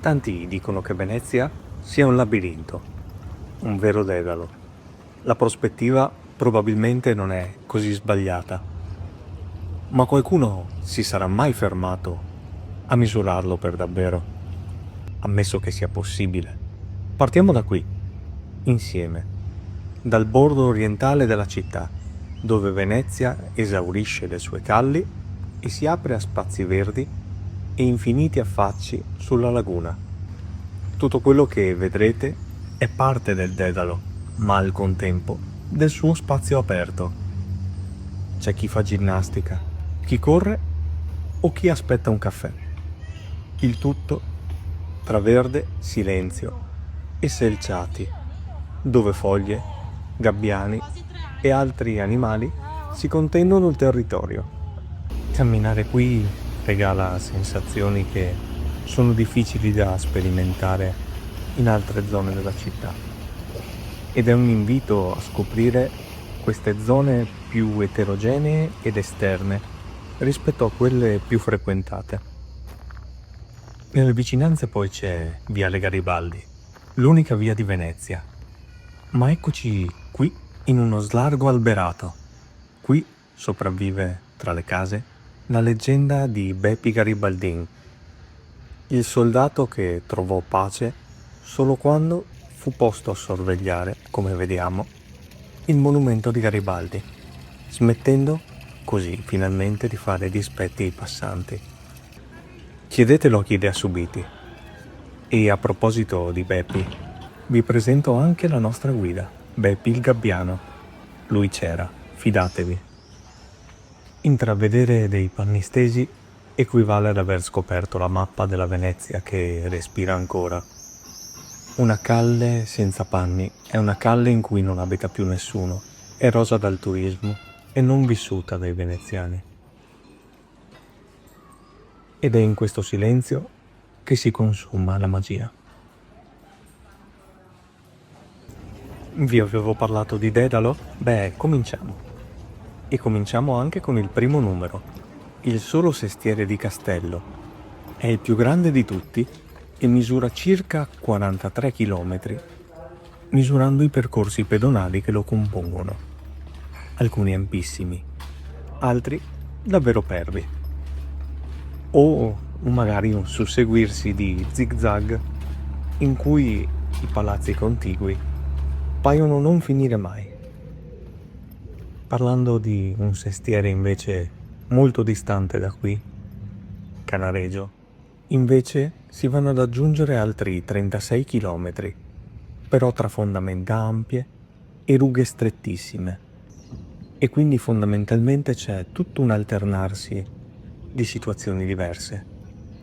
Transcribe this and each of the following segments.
Tanti dicono che Venezia sia un labirinto, un vero dedalo. La prospettiva probabilmente non è così sbagliata, ma qualcuno si sarà mai fermato a misurarlo per davvero, ammesso che sia possibile. Partiamo da qui, insieme, dal bordo orientale della città, dove Venezia esaurisce le sue calli e si apre a spazi verdi e infiniti affacci sulla laguna. Tutto quello che vedrete è parte del dedalo, ma al contempo del suo spazio aperto. C'è chi fa ginnastica, chi corre o chi aspetta un caffè. Il tutto tra verde, silenzio e selciati, dove foglie, gabbiani e altri animali si contendono il territorio. Camminare qui regala sensazioni che sono difficili da sperimentare in altre zone della città ed è un invito a scoprire queste zone più eterogenee ed esterne rispetto a quelle più frequentate. Nelle vicinanze poi c'è Viale Garibaldi, l'unica via di Venezia. Ma eccoci qui in uno slargo alberato. Qui sopravvive tra le case la leggenda di Bepi Garibaldin, il soldato che trovò pace solo quando fu posto a sorvegliare, come vediamo, il monumento di Garibaldi, smettendo così finalmente di fare dispetti ai passanti. Chiedetelo a chi li ha subiti. E a proposito di Beppi, vi presento anche la nostra guida, Beppi il Gabbiano. Lui c'era, fidatevi. Intravedere dei panni stesi equivale ad aver scoperto la mappa della Venezia che respira ancora. Una calle senza panni è una calle in cui non abita più nessuno, è rosa dal turismo e non vissuta dai veneziani. Ed è in questo silenzio che si consuma la magia. Vi avevo parlato di Dedalo? Beh, cominciamo. E cominciamo anche con il primo numero, il solo sestiere di Castello. È il più grande di tutti e misura circa 43 km, misurando i percorsi pedonali che lo compongono. Alcuni ampissimi, altri davvero pervi. O magari un susseguirsi di zigzag in cui i palazzi contigui paiono non finire mai. Parlando di un sestiere invece molto distante da qui, Canareggio, invece si vanno ad aggiungere altri 36 km, però tra fondamenta ampie e rughe strettissime. E quindi fondamentalmente c'è tutto un alternarsi di situazioni diverse,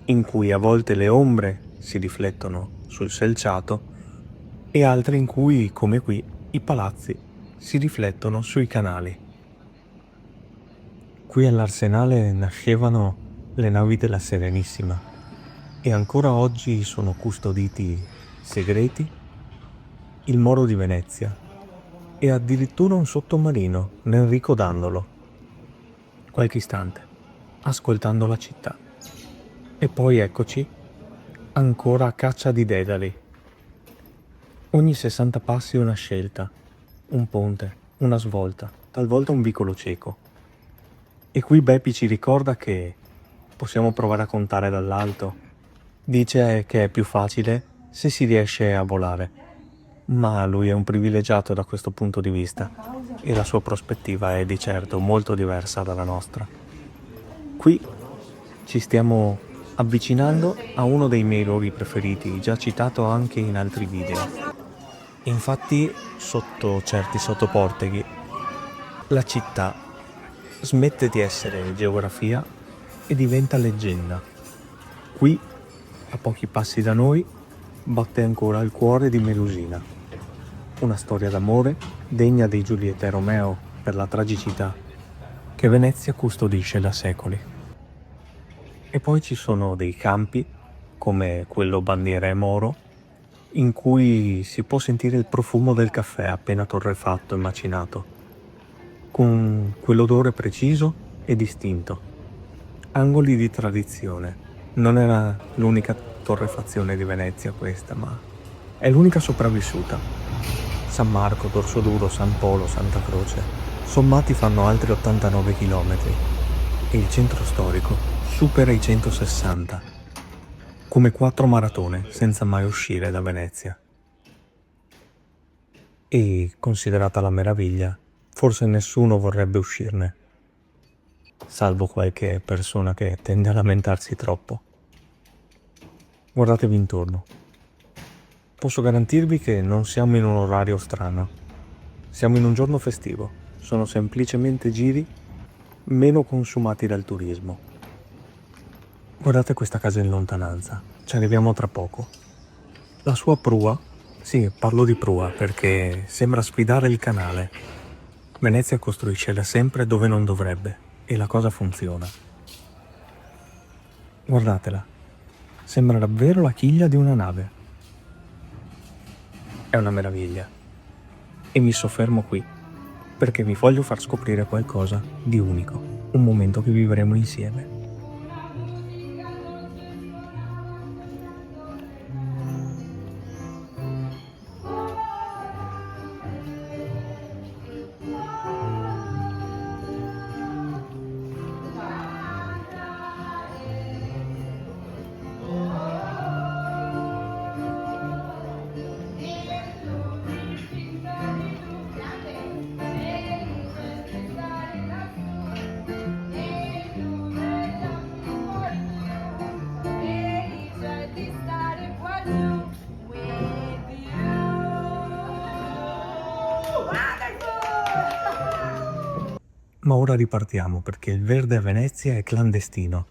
in cui a volte le ombre si riflettono sul selciato e altre in cui, come qui, i palazzi si riflettono sui canali. Qui all'Arsenale nascevano le navi della Serenissima e ancora oggi sono custoditi segreti, il Moro di Venezia e addirittura un sottomarino, l'Enrico Dandolo. Qualche istante, ascoltando la città. E poi eccoci, ancora a caccia di dedali. Ogni 60 passi una scelta, un ponte, una svolta, talvolta un vicolo cieco. E qui Beppi ci ricorda che possiamo provare a contare dall'alto. Dice che è più facile se si riesce a volare, ma lui è un privilegiato da questo punto di vista e la sua prospettiva è di certo molto diversa dalla nostra. Qui ci stiamo avvicinando a uno dei miei luoghi preferiti, già citato anche in altri video. Infatti, sotto certi sottoporteghi, la città smette di essere geografia e diventa leggenda. Qui, a pochi passi da noi, batte ancora il cuore di Melusina. Una storia d'amore degna di Giulietta e Romeo per la tragicità che Venezia custodisce da secoli. E poi ci sono dei campi, come quello Bandiera e Moro, in cui si può sentire il profumo del caffè appena torrefatto e macinato, con quell'odore preciso e distinto. Angoli di tradizione. Non era l'unica torrefazione di Venezia questa, ma è l'unica sopravvissuta. San Marco, Dorsoduro, San Polo, Santa Croce, sommati fanno altri 89 km e il centro storico supera i 160, come 4 maratone senza mai uscire da Venezia. E, considerata la meraviglia, forse nessuno vorrebbe uscirne, salvo qualche persona che tende a lamentarsi troppo. Guardatevi intorno. Posso garantirvi che non siamo in un orario strano. Siamo in un giorno festivo. Sono semplicemente giri meno consumati dal turismo. Guardate questa casa in lontananza. Ci arriviamo tra poco. La sua prua, sì, parlo di prua perché sembra sfidare il canale. Venezia costruisce da sempre dove non dovrebbe e la cosa funziona. Guardatela. Sembra davvero la chiglia di una nave. È una meraviglia. E mi soffermo qui perché vi voglio far scoprire qualcosa di unico, un momento che vivremo insieme. Ma ora ripartiamo perché il verde a Venezia è clandestino.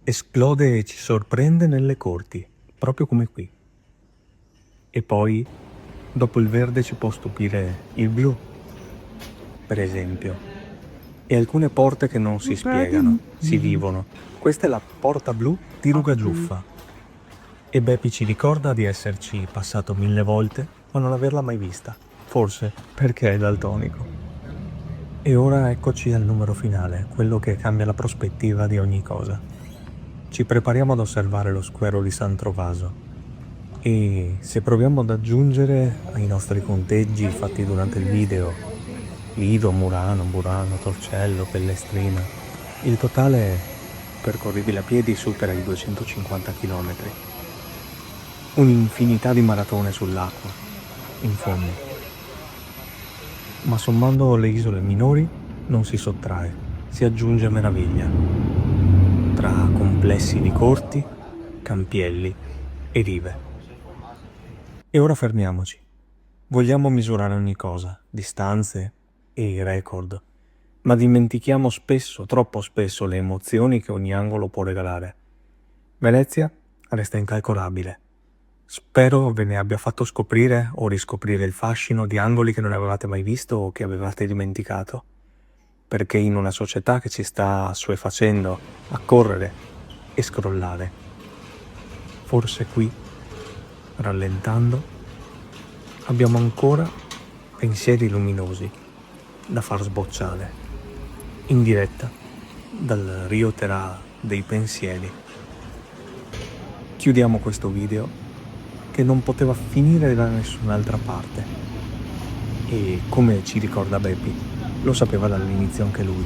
Esplode e ci sorprende nelle corti, proprio come qui. E poi, dopo il verde ci può stupire il blu, per esempio. E alcune porte che non si spiegano, si vivono. Questa è la porta blu di Rugagiuffa. E Beppi ci ricorda di esserci passato 1000 volte, ma non averla mai vista. Forse perché è daltonico. E ora eccoci al numero finale, quello che cambia la prospettiva di ogni cosa. Ci prepariamo ad osservare lo squero di San Trovaso e se proviamo ad aggiungere ai nostri conteggi fatti durante il video Lido, Murano, Burano, Torcello, Pellestrina, il totale percorribile a piedi supera i 250 km. Un'infinità di maratone sull'acqua, in fondo. Ma sommando le isole minori non si sottrae, si aggiunge meraviglia. Tra complessi di corti, campielli e rive. E ora fermiamoci. Vogliamo misurare ogni cosa, distanze e record, ma dimentichiamo spesso, troppo spesso, le emozioni che ogni angolo può regalare. Venezia resta incalcolabile. Spero ve ne abbia fatto scoprire o riscoprire il fascino di angoli che non avevate mai visto o che avevate dimenticato. Perché in una società che ci sta assuefacendo a correre e scrollare, forse qui, rallentando, abbiamo ancora pensieri luminosi da far sbocciare, in diretta dal Rio Terà dei pensieri. Chiudiamo questo video che non poteva finire da nessun'altra parte. E come ci ricorda Beppi, lo sapeva dall'inizio anche lui.